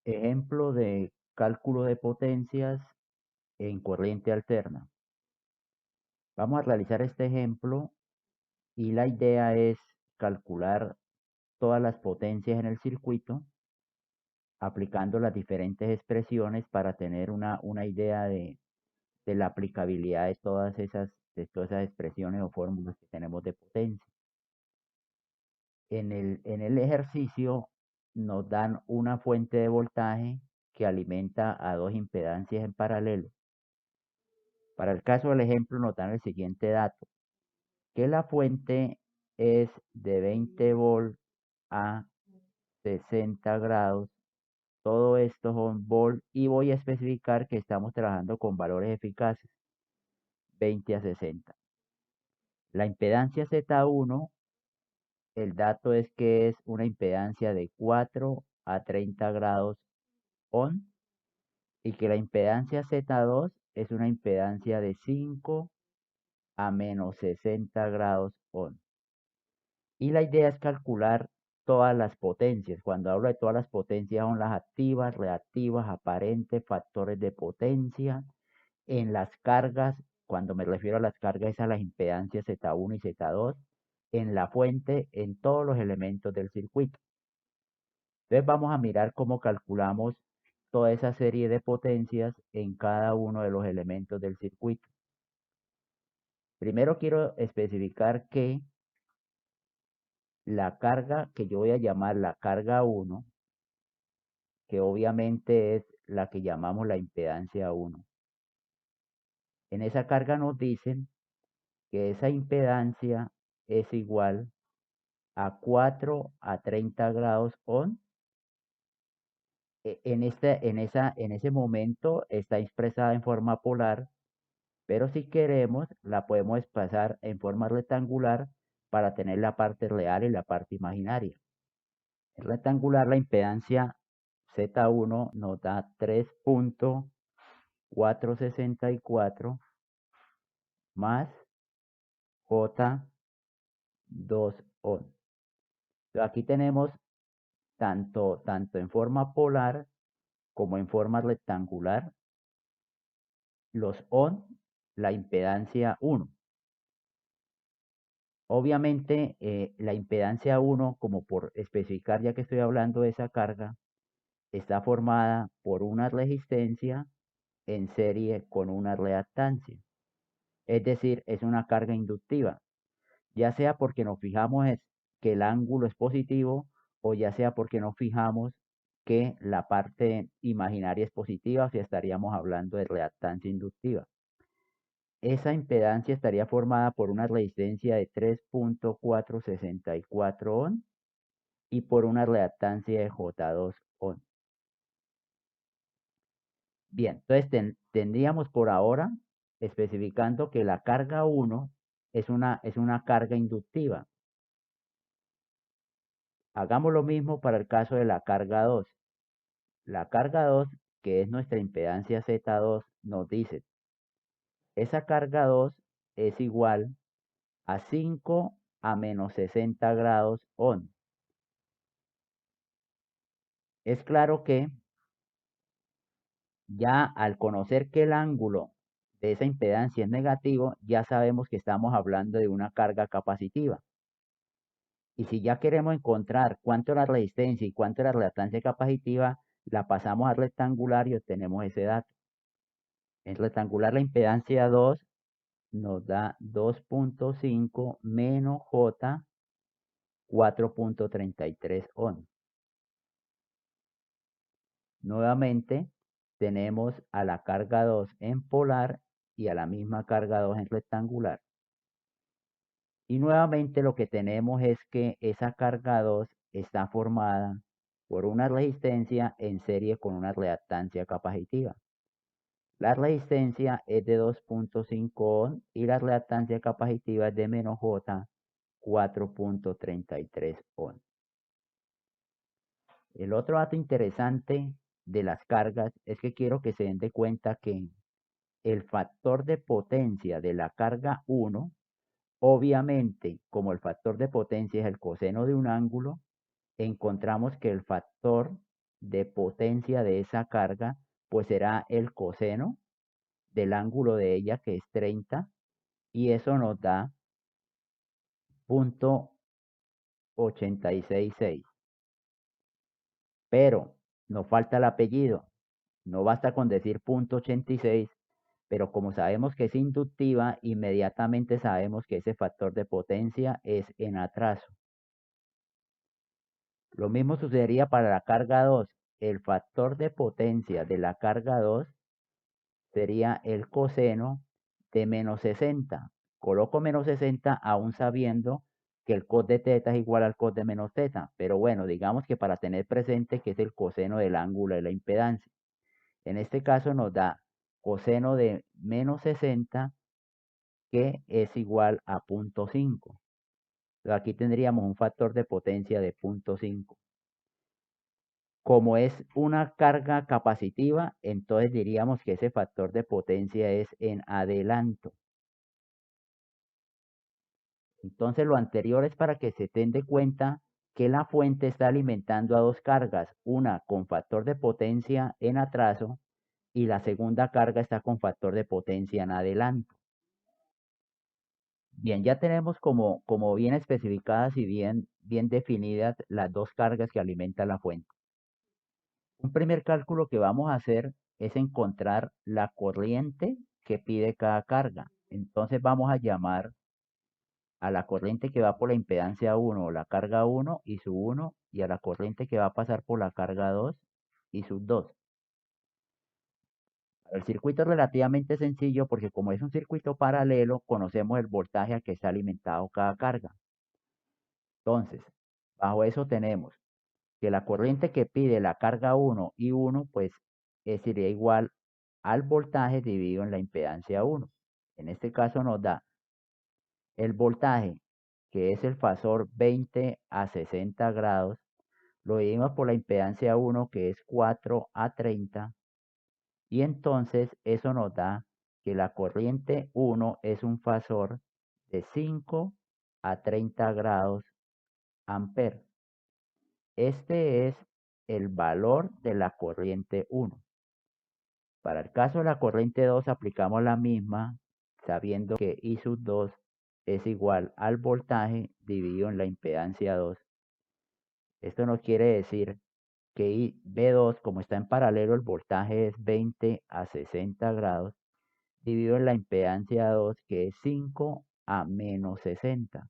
Ejemplo de cálculo de potencias en corriente alterna. Vamos a realizar este ejemplo y la idea es calcular todas las potencias en el circuito aplicando las diferentes expresiones para tener una idea de la aplicabilidad de todas esas expresiones o fórmulas que tenemos de potencia. En el ejercicio nos dan una fuente de voltaje que alimenta a dos impedancias en paralelo. Para el caso del ejemplo nos dan el siguiente dato, que la fuente es de 20 volt a 60 grados. Todo esto son volt y voy a especificar que estamos trabajando con valores eficaces, 20 a 60. La impedancia Z1, el dato es que es una impedancia de 4 a 30 grados ohm y que la impedancia Z2 es una impedancia de 5 a menos 60 grados ohm. Y la idea es calcular todas las potencias. Cuando hablo de todas las potencias son las activas, reactivas, aparentes, factores de potencia. En las cargas, cuando me refiero a las cargas es a las impedancias Z1 y Z2. En la fuente, en todos los elementos del circuito. Entonces vamos a mirar cómo calculamos toda esa serie de potencias en cada uno de los elementos del circuito. Primero quiero especificar que la carga que yo voy a llamar la carga 1, que obviamente es la que llamamos la impedancia 1. En esa carga nos dicen que esa impedancia es igual a 4 a 30 grados ohm. En ese momento está expresada en forma polar, pero si queremos la podemos pasar en forma rectangular para tener la parte real y la parte imaginaria. En rectangular la impedancia Z1 nos da 3.464 más J2 ohm. Aquí tenemos tanto en forma polar como en forma rectangular los ohm, la impedancia 1. Obviamente la impedancia 1, como por especificar ya que estoy hablando de esa carga, está formada por una resistencia en serie con una reactancia. Es decir, es una carga inductiva, ya sea porque nos fijamos que el ángulo es positivo o ya sea porque nos fijamos que la parte imaginaria es positiva, o sea, estaríamos hablando de reactancia inductiva. Esa impedancia estaría formada por una resistencia de 3.464 ohm y por una reactancia de J2 ohm. Bien, entonces tendríamos por ahora especificando que la carga 1 es una carga inductiva. Hagamos lo mismo para el caso de la carga 2. La carga 2, que es nuestra impedancia Z2, nos dice, esa carga 2 es igual a 5 a menos 60 grados ohm. Es claro que ya al conocer que el ángulo de esa impedancia es negativo, ya sabemos que estamos hablando de una carga capacitiva. Y si ya queremos encontrar cuánto es la resistencia y cuánto es la reactancia capacitiva, la pasamos al rectangular y obtenemos ese dato. En rectangular la impedancia 2 nos da 2.5 menos J 4.33 ohm. Nuevamente tenemos a la carga 2 en polar y a la misma carga 2 en rectangular. Y nuevamente lo que tenemos es que esa carga 2 está formada por una resistencia en serie con una reactancia capacitiva. La resistencia es de 2.5 ohm y la reactancia capacitiva es de menos J 4.33 ohm. El otro dato interesante de las cargas es que quiero que se den de cuenta que el factor de potencia de la carga 1, obviamente como el factor de potencia es el coseno de un ángulo, encontramos que el factor de potencia de esa carga, pues será el coseno del ángulo de ella, que es 30, y eso nos da 0,866. Pero nos falta el apellido. No basta con decir 0,86, pero como sabemos que es inductiva, inmediatamente sabemos que ese factor de potencia es en atraso. Lo mismo sucedería para la carga 2. El factor de potencia de la carga 2 sería el coseno de menos 60. Coloco menos 60 aún sabiendo que el cos de teta es igual al cos de menos teta. Pero bueno, digamos que para tener presente que es el coseno del ángulo de la impedancia. En este caso nos da coseno de menos 60, que es igual a 0,5. Entonces aquí tendríamos un factor de potencia de 0,5. Como es una carga capacitiva, entonces diríamos que ese factor de potencia es en adelanto. Entonces lo anterior es para que se den de cuenta que la fuente está alimentando a dos cargas, una con factor de potencia en atraso y la segunda carga está con factor de potencia en adelanto. Bien, ya tenemos como bien especificadas y bien definidas las dos cargas que alimentan la fuente. Un primer cálculo que vamos a hacer es encontrar la corriente que pide cada carga. Entonces vamos a llamar a la corriente que va por la impedancia 1 o la carga 1 y su 1, y a la corriente que va a pasar por la carga 2 y sus 2. El circuito es relativamente sencillo porque como es un circuito paralelo, conocemos el voltaje a que está alimentado cada carga. Entonces, bajo eso tenemos que la corriente que pide la carga 1 y 1, pues sería igual al voltaje dividido en la impedancia 1. En este caso nos da el voltaje, que es el fasor 20 a 60 grados, lo dividimos por la impedancia 1, que es 4 a 30, y entonces eso nos da que la corriente 1 es un fasor de 5 a 30 grados amperes. Este es el valor de la corriente 1. Para el caso de la corriente 2 aplicamos la misma, sabiendo que I sub 2 es igual al voltaje dividido en la impedancia 2. Esto nos quiere decir que B2, como está en paralelo, el voltaje es 20 a 60 grados, dividido en la impedancia 2, que es 5 a menos 60.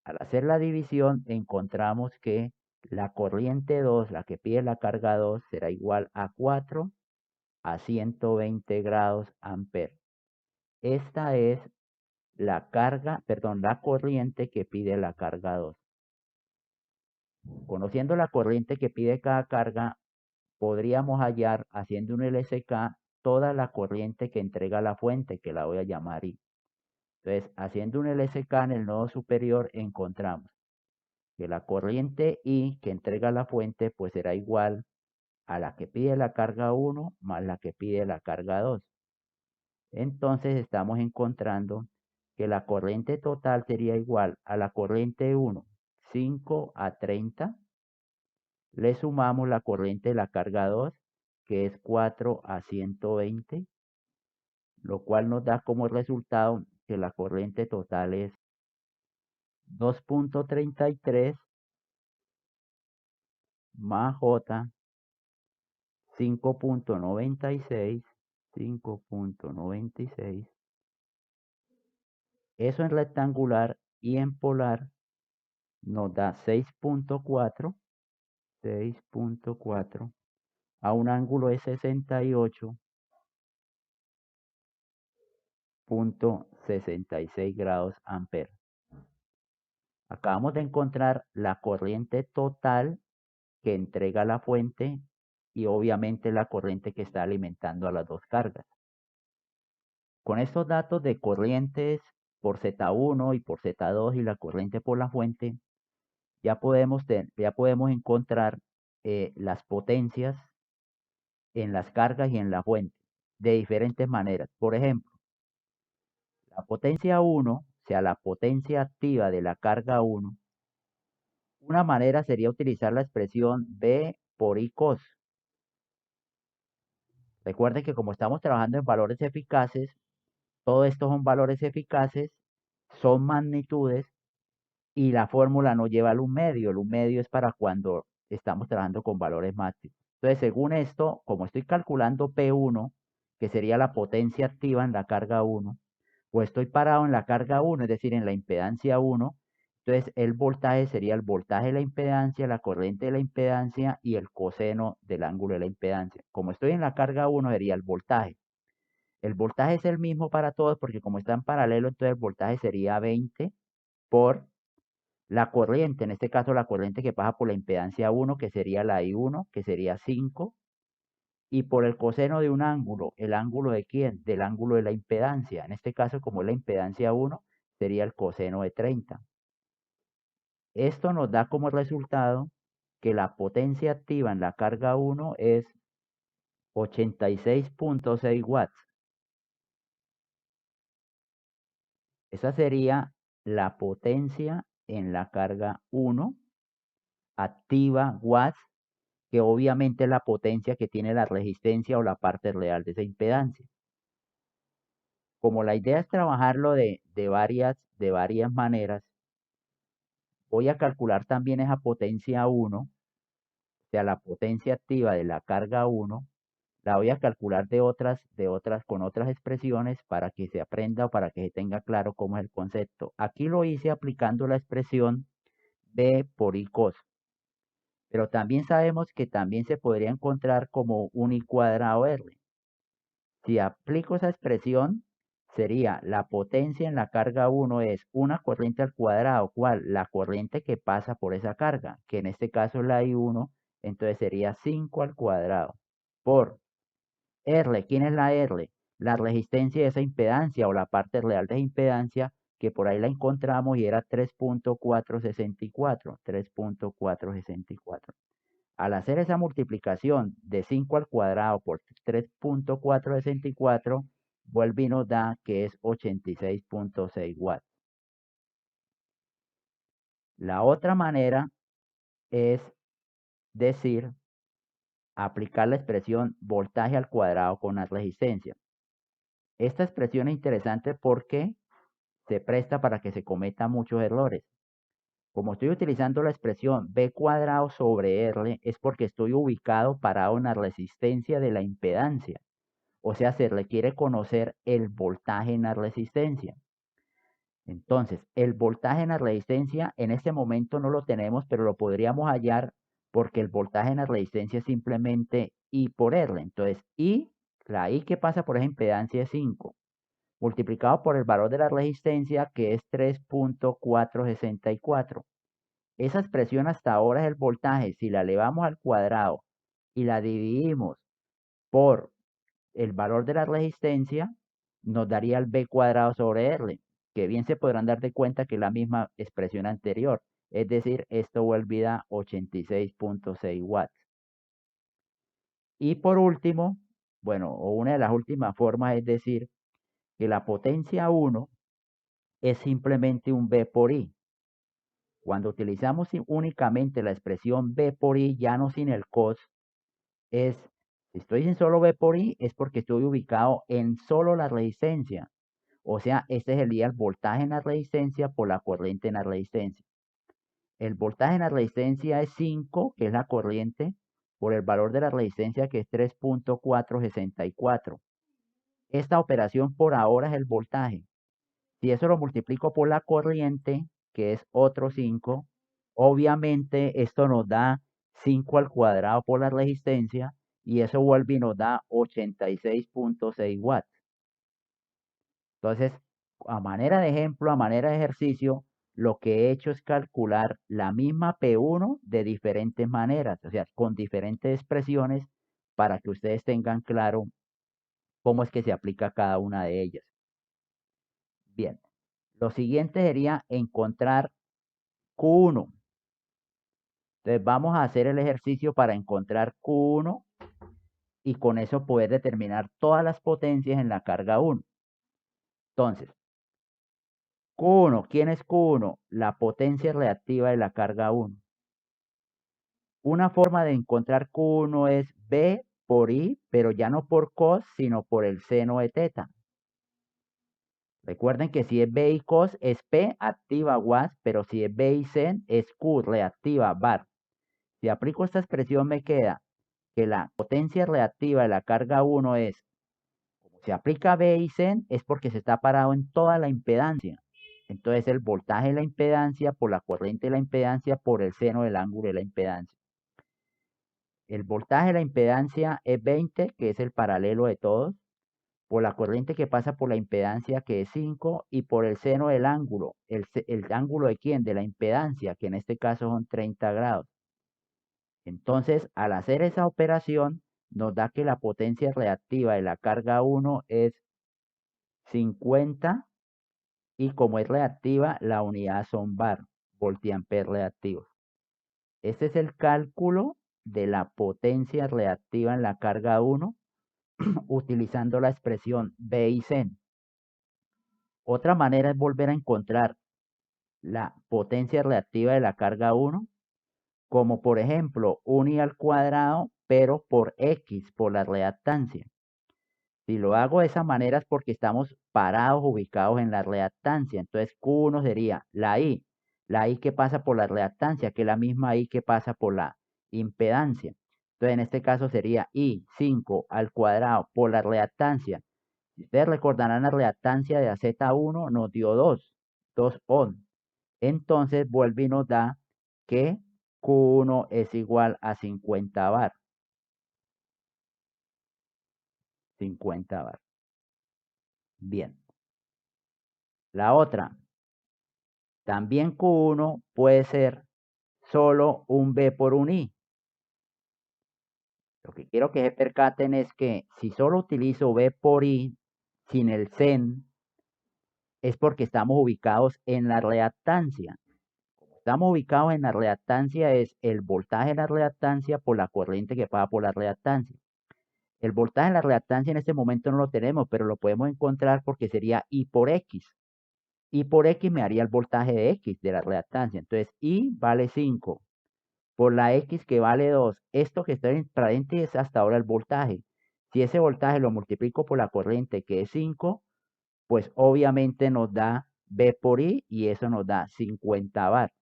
Al hacer la división, encontramos que la corriente 2, la que pide la carga 2, será igual a 4 a 120 grados amperes. Esta es la la corriente que pide la carga 2. Conociendo la corriente que pide cada carga, podríamos hallar, haciendo un LSK, toda la corriente que entrega la fuente, que la voy a llamar I. Entonces, haciendo un LSK en el nodo superior, encontramos que la corriente I que entrega la fuente, pues será igual a la que pide la carga 1 más la que pide la carga 2. Entonces, estamos encontrando que la corriente total sería igual a la corriente 1, 5 a 30. Le sumamos la corriente de la carga 2, que es 4 a 120, lo cual nos da como resultado que la corriente total es 2,33 más J 5,96, 5,96. Eso en rectangular, y en polar nos da 6,4, 6,4 a un ángulo de 68,66 grados amperes. Acabamos de encontrar la corriente total que entrega la fuente y obviamente la corriente que está alimentando a las dos cargas. Con estos datos de corrientes por Z1 y por Z2 y la corriente por la fuente, ya podemos encontrar las potencias en las cargas y en la fuente de diferentes maneras. Por ejemplo, la potencia 1, o sea, la potencia activa de la carga 1, Una manera sería utilizar la expresión B por I cos. Recuerden que como estamos trabajando en valores eficaces, todos estos son valores eficaces, son magnitudes y la fórmula no lleva luz medio. Luz medio es para cuando estamos trabajando con valores máximos. Entonces, según esto, como estoy calculando P1, que sería la potencia activa en la carga 1, pues estoy parado en la carga 1, es decir, en la impedancia 1. Entonces, el voltaje sería el voltaje de la impedancia, la corriente de la impedancia y el coseno del ángulo de la impedancia. Como estoy en la carga 1, sería el voltaje. El voltaje es el mismo para todos porque como está en paralelo, entonces el voltaje sería 20 por la corriente, en este caso la corriente que pasa por la impedancia 1, que sería la I1, que sería 5, y por el coseno de un ángulo, ¿el ángulo de quién? Del ángulo de la impedancia. En este caso, como es la impedancia 1, sería el coseno de 30. Esto nos da como resultado que la potencia activa en la carga 1 es 86.6 watts. Esa sería la potencia en la carga 1 activa watts, que obviamente es la potencia que tiene la resistencia o la parte real de esa impedancia. Como la idea es trabajarlo de varias maneras, voy a calcular también esa potencia 1, o sea, la potencia activa de la carga 1, la voy a calcular con otras expresiones para que se aprenda o para que se tenga claro cómo es el concepto. Aquí lo hice aplicando la expresión B por I cos. Pero también sabemos que también se podría encontrar como un I cuadrado R. Si aplico esa expresión, sería la potencia en la carga 1 es una corriente al cuadrado. ¿Cuál? La corriente que pasa por esa carga, que en este caso es la I1, entonces sería 5 al cuadrado. Por R, ¿quién es la R? La resistencia de esa impedancia o la parte real de esa impedancia, que por ahí la encontramos y era 3.464. 3.464. Al hacer esa multiplicación de 5 al cuadrado por 3.464, vuelve y nos da que es 86.6 watts. La otra manera es decir, aplicar la expresión voltaje al cuadrado con la resistencia. Esta expresión es interesante porque se presta para que se cometan muchos errores. Como estoy utilizando la expresión B cuadrado sobre R, es porque estoy ubicado parado en la resistencia de la impedancia. O sea, se requiere conocer el voltaje en la resistencia. Entonces, el voltaje en la resistencia en este momento no lo tenemos, pero lo podríamos hallar porque el voltaje en la resistencia es simplemente I por R. Entonces, I, la I que pasa por esa impedancia es 5, multiplicado por el valor de la resistencia que es 3.464. Esa expresión hasta ahora es el voltaje. Si la elevamos al cuadrado y la dividimos por el valor de la resistencia, nos daría el B cuadrado sobre R, que bien se podrán dar de cuenta que es la misma expresión anterior. Es decir, esto vuelve a 86.6 watts. Y por último, bueno, o una de las últimas formas es decir que la potencia 1 es simplemente un B por I. Cuando utilizamos únicamente la expresión B por I, ya no sin el cos, si estoy en solo B por I, es porque estoy ubicado en solo la resistencia. O sea, este sería el voltaje en la resistencia por la corriente en la resistencia. El voltaje en la resistencia es 5, que es la corriente, por el valor de la resistencia, que es 3.464. Esta operación por ahora es el voltaje. Si eso lo multiplico por la corriente, que es otro 5, obviamente esto nos da 5 al cuadrado por la resistencia y eso vuelve y nos da 86.6 watts. Entonces, a manera de ejemplo, a manera de ejercicio, lo que he hecho es calcular la misma P1 de diferentes maneras, o sea, con diferentes expresiones para que ustedes tengan claro cómo es que se aplica cada una de ellas. Bien, lo siguiente sería encontrar Q1. Entonces vamos a hacer el ejercicio para encontrar Q1 y con eso poder determinar todas las potencias en la carga 1. Entonces, Q1, ¿quién es Q1? La potencia reactiva de la carga 1. Una forma de encontrar Q1 es B por I, pero ya no por cos, sino por el seno de teta. Recuerden que si es B y cos es P activa was, pero si es B y sen es Q reactiva var. Si aplico esta expresión me queda que la potencia reactiva de la carga 1 es, como se aplica B y sen, es porque se está parado en toda la impedancia. Entonces el voltaje de la impedancia por la corriente de la impedancia por el seno del ángulo de la impedancia. El voltaje de la impedancia es 20, que es el paralelo de todos, por la corriente que pasa por la impedancia, que es 5, y por el seno del ángulo. ¿El ángulo de quién? De la impedancia, que en este caso son 30 grados. Entonces, al hacer esa operación, nos da que la potencia reactiva de la carga 1 es 50, y como es reactiva, la unidad son bar, voltiamper reactivos. Este es el cálculo de la potencia reactiva en la carga 1 utilizando la expresión B y sen. Otra manera es volver a encontrar la potencia reactiva de la carga 1, como por ejemplo 1 al cuadrado, pero por X, por la reactancia. Si lo hago de esa manera es porque estamos parados, ubicados en la reactancia. Entonces Q1 sería la I que pasa por la reactancia, que es la misma I que pasa por la impedancia. Entonces en este caso sería I 5 al cuadrado por la reactancia. Si ustedes recordarán la reactancia de AZ1 nos dio 2 ohm. Entonces vuelve y nos da que Q1 es igual a 50 bar. 50 bar. Bien. La otra, también Q1 puede ser solo un B por un I. Lo que quiero que se percaten es que si solo utilizo B por I sin el sen, es porque estamos ubicados en la reactancia. Estamos ubicados en la reactancia, es el voltaje de la reactancia por la corriente que pasa por la reactancia. El voltaje de la reactancia en este momento no lo tenemos, pero lo podemos encontrar porque sería I por X. I por X me haría el voltaje de X de la reactancia. Entonces, I vale 5 por la X que vale 2. Esto que está en paréntesis es hasta ahora el voltaje. Si ese voltaje lo multiplico por la corriente que es 5, pues obviamente nos da B por I y eso nos da 50 bar.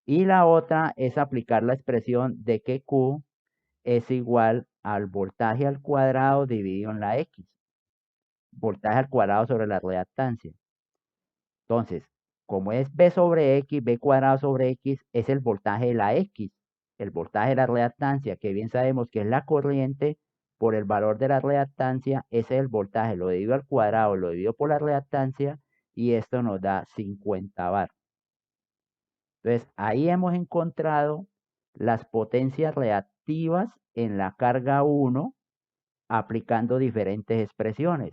Y la otra es aplicar la expresión de que Q es igual al voltaje al cuadrado dividido en la X. Voltaje al cuadrado sobre la reactancia. Entonces, como es B sobre X, B cuadrado sobre X, es el voltaje de la X. El voltaje de la reactancia, que bien sabemos que es la corriente por el valor de la reactancia, ese es el voltaje. Lo divido al cuadrado, lo divido por la reactancia y esto nos da 50 bar. Entonces, ahí hemos encontrado las potencias reactivas en la carga 1 aplicando diferentes expresiones.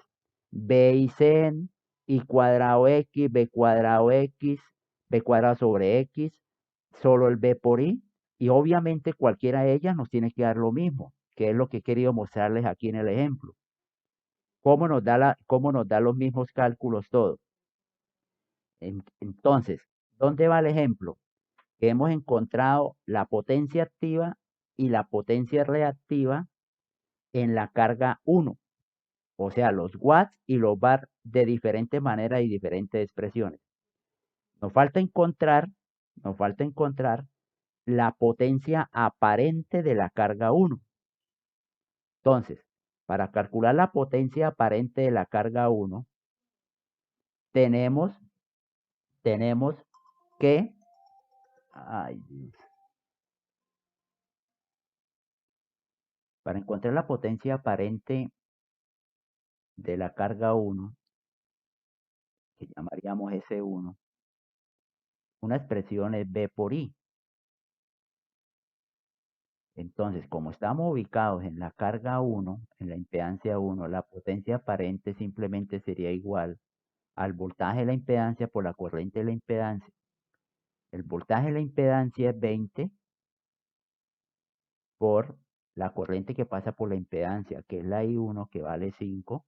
B y sen, I cuadrado X, B cuadrado X, B cuadrado sobre X, solo el B por I. Y obviamente cualquiera de ellas nos tiene que dar lo mismo, que es lo que he querido mostrarles aquí en el ejemplo. Cómo nos da los mismos cálculos todos? Entonces, ¿dónde va el ejemplo? Que hemos encontrado la potencia activa y la potencia reactiva en la carga 1, o sea, los watts y los bar de diferentes maneras y diferentes expresiones. Nos falta encontrar, nos falta encontrar la potencia aparente de la carga 1. Entonces, para calcular la potencia aparente de la carga 1, tenemos, tenemos que, ay, Dios, para encontrar la potencia aparente de la carga 1, que llamaríamos S1, una expresión es B por I. Entonces, como estamos ubicados en la carga 1, en la impedancia 1, la potencia aparente simplemente sería igual al voltaje de la impedancia por la corriente de la impedancia. El voltaje de la impedancia es 20 por la corriente que pasa por la impedancia, que es la I1, que vale 5.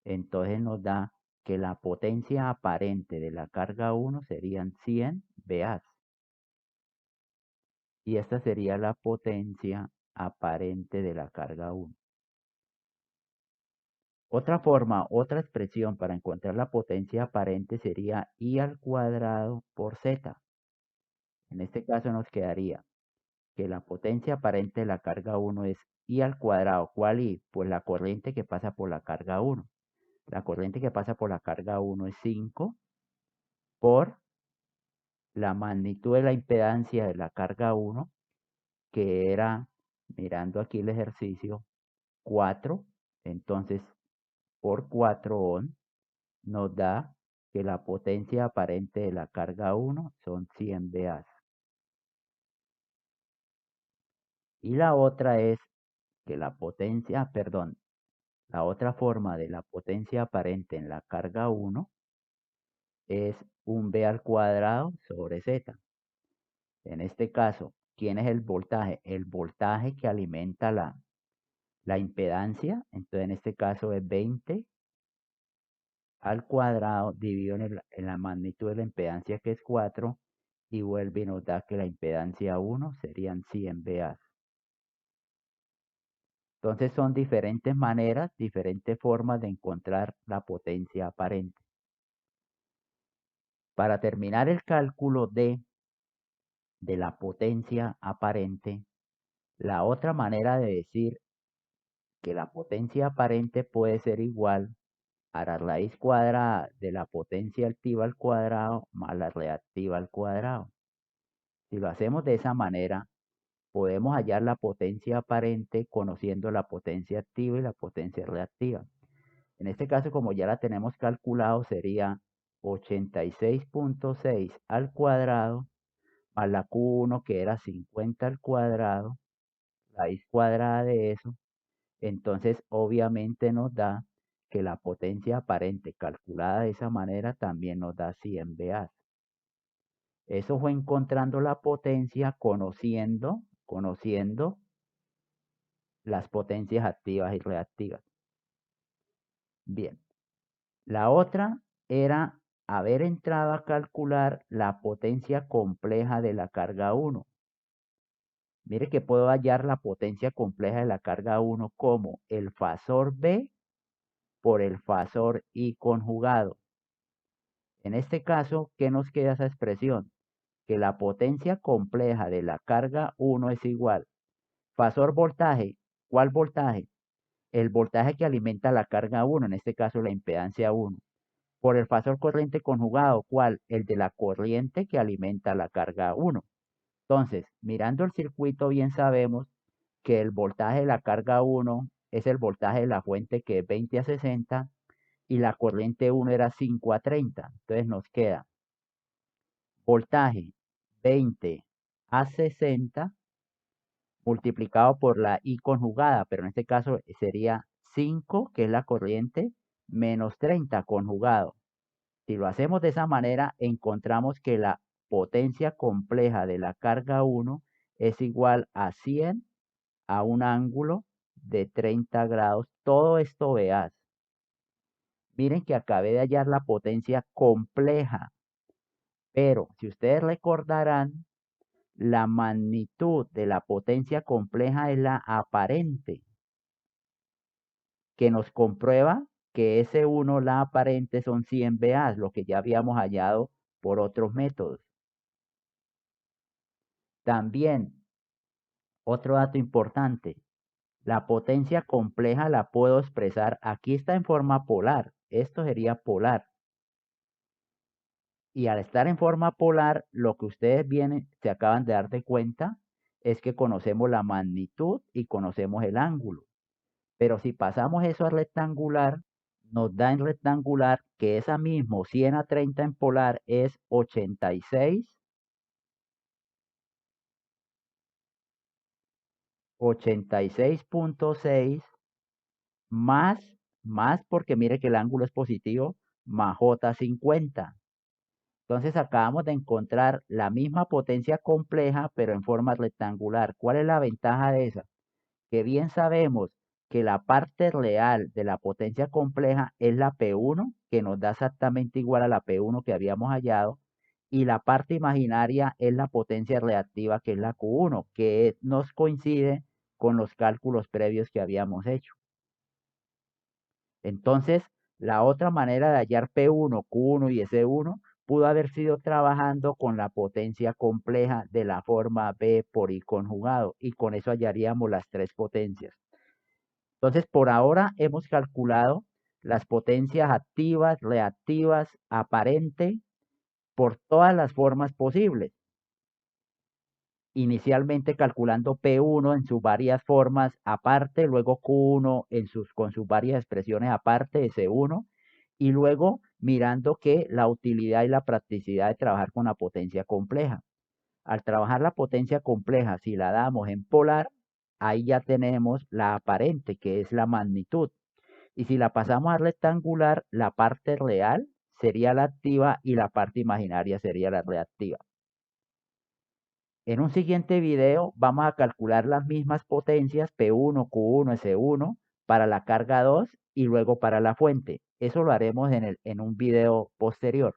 Entonces nos da que la potencia aparente de la carga 1 serían 100 VA. y esta sería la potencia aparente de la carga 1. Otra forma, otra expresión para encontrar la potencia aparente sería I al cuadrado por Z. En este caso nos quedaría que la potencia aparente de la carga 1 es I al cuadrado. ¿Cuál I? Pues la corriente que pasa por la carga 1. La corriente que pasa por la carga 1 es 5 por la magnitud de la impedancia de la carga 1, que era, mirando aquí el ejercicio, 4. Entonces, por 4 ohm nos da que la potencia aparente de la carga 1 son 100 VA. Y la otra es que la potencia, perdón, la otra forma de la potencia aparente en la carga 1 es un V al cuadrado sobre Z. En este caso, ¿quién es el voltaje? El voltaje que alimenta la impedancia. Entonces, en este caso es 20 al cuadrado dividido en la magnitud de la impedancia, que es 4, y vuelve y nos da que la impedancia 1 serían 100 VA. Entonces son diferentes maneras, diferentes formas de encontrar la potencia aparente. Para terminar el cálculo de la potencia aparente, la otra manera de decir que la potencia aparente puede ser igual a la raíz cuadrada de la potencia activa al cuadrado más la reactiva al cuadrado. Si lo hacemos de esa manera, podemos hallar la potencia aparente conociendo la potencia activa y la potencia reactiva. En este caso, como ya la tenemos calculado, sería 86.6 al cuadrado más la Q1, que era 50 al cuadrado, raíz cuadrada de eso. Entonces, obviamente nos da que la potencia aparente calculada de esa manera también nos da 100 VA. Eso fue encontrando la potencia, conociendo las potencias activas y reactivas. Bien, la otra era haber entrado a calcular la potencia compleja de la carga 1. Mire que puedo hallar la potencia compleja de la carga 1 como el fasor B por el fasor I conjugado. En este caso, ¿qué nos queda esa expresión? Que la potencia compleja de la carga 1 es igual. Fasor voltaje. ¿Cuál voltaje? El voltaje que alimenta la carga 1, en este caso la impedancia 1. Por el fasor corriente conjugado, ¿cuál? El de la corriente que alimenta la carga 1. Entonces, mirando el circuito, bien sabemos que el voltaje de la carga 1 es el voltaje de la fuente, que es 20 a 60, y la corriente 1 era 5 a 30. Entonces nos queda voltaje 20 a 60 multiplicado por la I conjugada, pero en este caso sería 5, que es la corriente, menos 30 conjugado. Si lo hacemos de esa manera, encontramos que la potencia compleja de la carga 1 es igual a 100 a un ángulo de 30 grados. Todo esto veas. Miren que acabé de hallar la potencia compleja, pero si ustedes recordarán, la magnitud de la potencia compleja es la aparente, que nos comprueba que S1, la aparente, son 100 VA, lo que ya habíamos hallado por otros métodos. También, otro dato importante, la potencia compleja la puedo expresar, aquí está en forma polar, esto sería polar. Y al estar en forma polar, lo que ustedes se acaban de dar de cuenta, es que conocemos la magnitud y conocemos el ángulo. Pero si pasamos eso a rectangular, nos da en rectangular que esa mismo 100 a 30 en polar es 86.6 más, más porque mire que el ángulo es positivo, más J50. Entonces acabamos de encontrar la misma potencia compleja, pero en forma rectangular. ¿Cuál es la ventaja de esa? Que bien sabemos que la parte real de la potencia compleja es la P1, que nos da exactamente igual a la P1 que habíamos hallado, y la parte imaginaria es la potencia reactiva, que es la Q1, que nos coincide con los cálculos previos que habíamos hecho. Entonces, la otra manera de hallar P1, Q1 y S1 pudo haber sido trabajando con la potencia compleja de la forma B por I conjugado, y con eso hallaríamos las tres potencias. Entonces, por ahora hemos calculado las potencias activas, reactivas, aparente, por todas las formas posibles. Inicialmente calculando P1 en sus varias formas aparte, luego Q1 con sus varias expresiones aparte, S1, y luego mirando que la utilidad y la practicidad de trabajar con la potencia compleja. Al trabajar la potencia compleja, si la damos en polar, ahí ya tenemos la aparente, que es la magnitud. Y si la pasamos a rectangular, la parte real sería la activa y la parte imaginaria sería la reactiva. En un siguiente video vamos a calcular las mismas potencias P1, Q1, S1 para la carga 2 y luego para la fuente. Eso lo haremos en un video posterior.